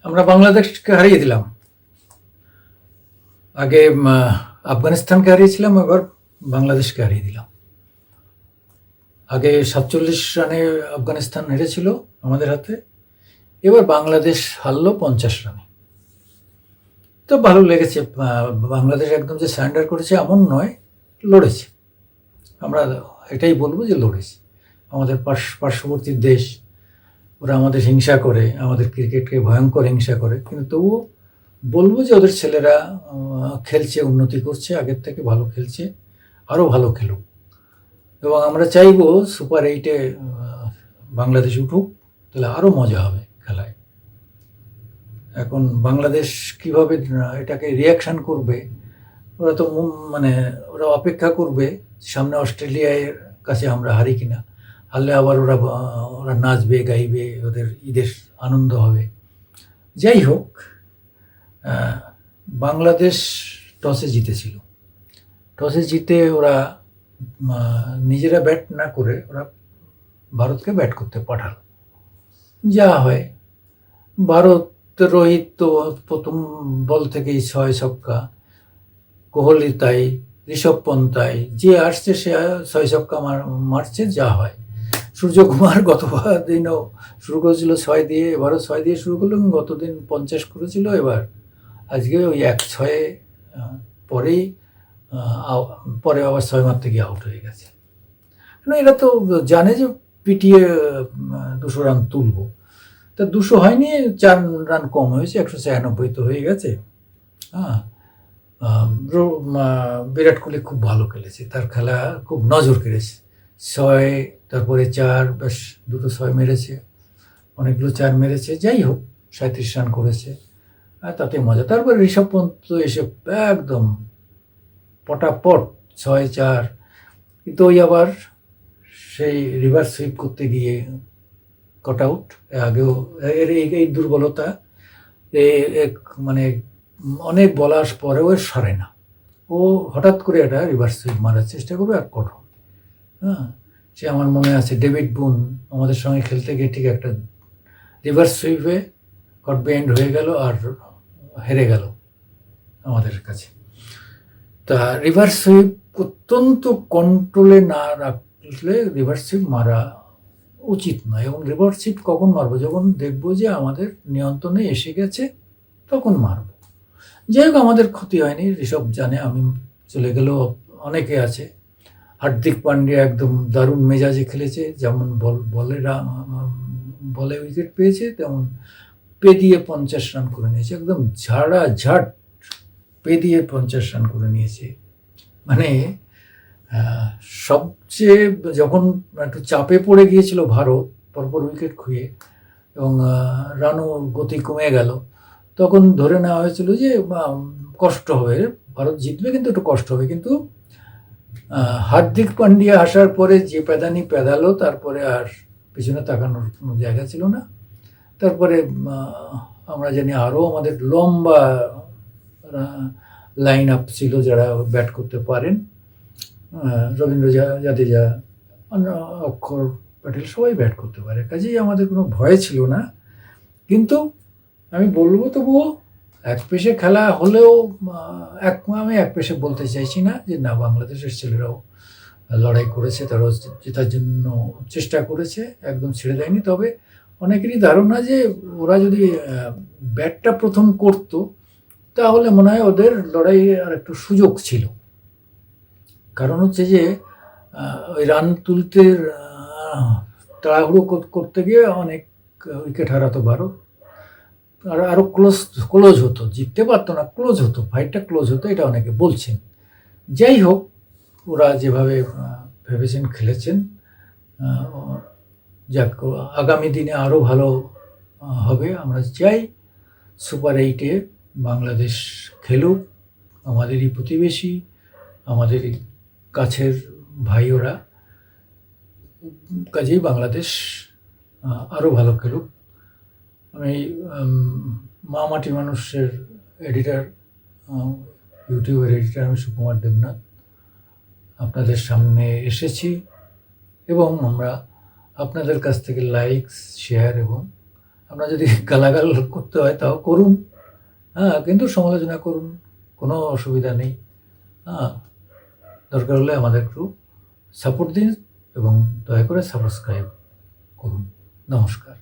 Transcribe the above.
আমরা বাংলাদেশকে হারিয়ে দিলাম। আগে আফগানিস্তানকে হারিয়েছিলাম, এবার বাংলাদেশকে হারিয়ে দিলাম। আগে 47 রানে আফগানিস্তান হেরেছিল আমাদের হাতে, এবার বাংলাদেশ হারলো 50 রানে। তো ভালো লেগেছে। বাংলাদেশ একদম যে সারেন্ডার করেছে এমন নয়, লড়েছে। আমরা এটাই বলবো যে লড়েছে। আমাদের পার্শ্ববর্তী দেশ, ওরা আমাদের হিংসা করে, আমাদের ক্রিকেটকে ভয়ঙ্কর হিংসা করে, কিন্তু তবুও বলবো যে ওদের ছেলেরা খেলছে, উন্নতি করছে, আগের থেকে ভালো খেলছে, আরও ভালো খেলুক। এবং আমরা চাইবো সুপার 8-এ বাংলাদেশ উঠুক, তাহলে আরও মজা হবে খেলায়। এখন বাংলাদেশ কিভাবে এটাকে রিয়াকশান করবে, ওরা তো মানে ওরা অপেক্ষা করবে সামনে অস্ট্রেলিয়ার কাছে আমরা হারি কিনা। হারলে আবার ওরা নাচবে, গাইবে, ওদের ঈদের আনন্দ হবে। যাই হোক, বাংলাদেশ টসে জিতেছিল। টসে জিতে ওরা নিজেরা ব্যাট না করে ওরা ভারতকে ব্যাট করতে পাঠালো। যা হয়, ভারত রোহিত তো প্রথম বল থেকেই 6 ছক্কা, কোহলি তাই, ঋষভ পন্থ তাই, যে আসছে সে 6 ছক্কা মারছে, যা হয়। সূর্যকুমার গত দিনও শুরু করেছিল 6 দিয়ে, এবারও 6 দিয়ে শুরু করলো, গতদিন 50 করেছিল, এবার আজকে ওই 1-6 পরেই পরে আবার 6 মারতে গিয়ে আউট হয়ে গেছে। এরা তো জানে যে পিটিয়ে 200 রান তুলবো, তা 200 হয়নি, 4 রান কম হয়েছে, 196 তো হয়ে গেছে। হ্যাঁ, বিরাট কোহলি খুব ভালো খেলেছে, তার খেলা খুব নজর কেড়েছে। 6, তারপরে 4, বেশ 2টো 6 মেরেছে, অনেকগুলো 4 মেরেছে। যাই হোক, 37 রান করেছে, আর তাতে মজা। তারপরে ঋষভ পন্থ এসে একদম পটাপট 6-4, কিন্তু ওই আবার সেই রিভার্স সুইপ করতে গিয়ে কট আউট। আগেও এই দুর্বলতা, মানে অনেক বলার পরেও সারে না। ও হঠাৎ করে একটা রিভার্স সুইপ মারার চেষ্টা করবে আর কট হবে। হ্যাঁ, সে আমার মনে আছে ডেভিড বুন আমাদের সঙ্গে খেলতে গিয়ে ঠিক একটা রিভার্স সুইপে কট বেন্ড হয়ে গেল আর হেরে গেল আমাদের কাছে। তা রিভার্স সুইপ অত্যন্ত কন্ট্রোলে না রাখলে রিভার্স সুইপ মারা উচিত নয়। এবং রিভার্স সুইপ কখন মারবো, যখন দেখবো যে আমাদের নিয়ন্ত্রণে এসে গেছে, তখন মারব। যাই হোক, আমাদের ক্ষতি হয়নি, ঋষভ জানে, আমি চলে গেলেও অনেকে আছে। হার্দিক পান্ডিয়া একদম দারুণ মেজাজে খেলেছে, যেমন বলে উইকেট পেয়েছে, তেমন পে দিয়ে 50 রান করে নিয়েছে, একদম ঝাড় পে দিয়ে 50 রান করে নিয়েছে। মানে সবচেয়ে যখন একটু চাপে পড়ে গিয়েছিল ভারত, পরপর উইকেট খুঁয়ে, এবং রানও গতি কমে গেল, তখন ধরে নেওয়া হয়েছিল যে কষ্ট হবে, ভারত জিতবে কিন্তু একটু কষ্ট হবে। কিন্তু হার্দিক পান্ডিয়া আসার পরে যে প্যাদানি প্যাদালো, তারপরে আর পিছনে তাকানোর কোনো জায়গা ছিল না। তারপরে আমরা জানি আরও আমাদের লম্বা লাইন আপ ছিল যারা ব্যাট করতে পারেন। রবীন্দ্র জাদেজা, অক্ষর প্যাটেল, সবাই ব্যাট করতে পারে, কাজেই আমাদের কোনো ভয় ছিল না। কিন্তু আমি বলবো তবুও এক পেশে খেলা হলেও আমি এক পেশে বলতে চাইছি না যে না, বাংলাদেশের ছেলেরাও লড়াই করেছে, তারাও জেতার জন্য চেষ্টা করেছে, একদম ছেড়ে দেয়নি। তবে অনেকেরই ধারণা যে ওরা যদি ব্যাটটা প্রথম করতো, তাহলে মনে হয় ওদের লড়াইয়ে আর একটু সুযোগ ছিল। কারণ হচ্ছে যে ওই রান তুলতে তাড়াহুড়ো করতে গিয়ে অনেক উইকেট হারাতো ভারত, আর আরও ক্লোজ হতো, জিততে পারতো না, ক্লোজ হতো, ফাইটটা ক্লোজ হতো, এটা অনেকে বলছেন। যাই হোক, ওরা যেভাবে ভেবেছেন খেলেছেন, যাক, আগামী দিনে আরও ভালো হবে। আমরা চাই সুপার 8-এ বাংলাদেশ খেলুক, আমাদেরই প্রতিবেশী, আমাদেরই কাছের ভাই ওরা, কাজেই বাংলাদেশ আরও ভালো খেলুক। আমি মা মাটি মানুষের এডিটার, ইউটিউবের এডিটার, আমি সুকুমার দেবনাথ আপনাদের সামনে এসেছি, এবং আমরা আপনাদের কাছ থেকে লাইক, শেয়ার এবং আপনার যদি গালাগাল করতে হয় তাও করুন, হ্যাঁ, কিন্তু সমালোচনা করুন, কোনো অসুবিধা নেই। হ্যাঁ, দরকার হলে আমাদের একটু সাপোর্ট দিন এবং দয়া করে সাবস্ক্রাইব করুন। নমস্কার।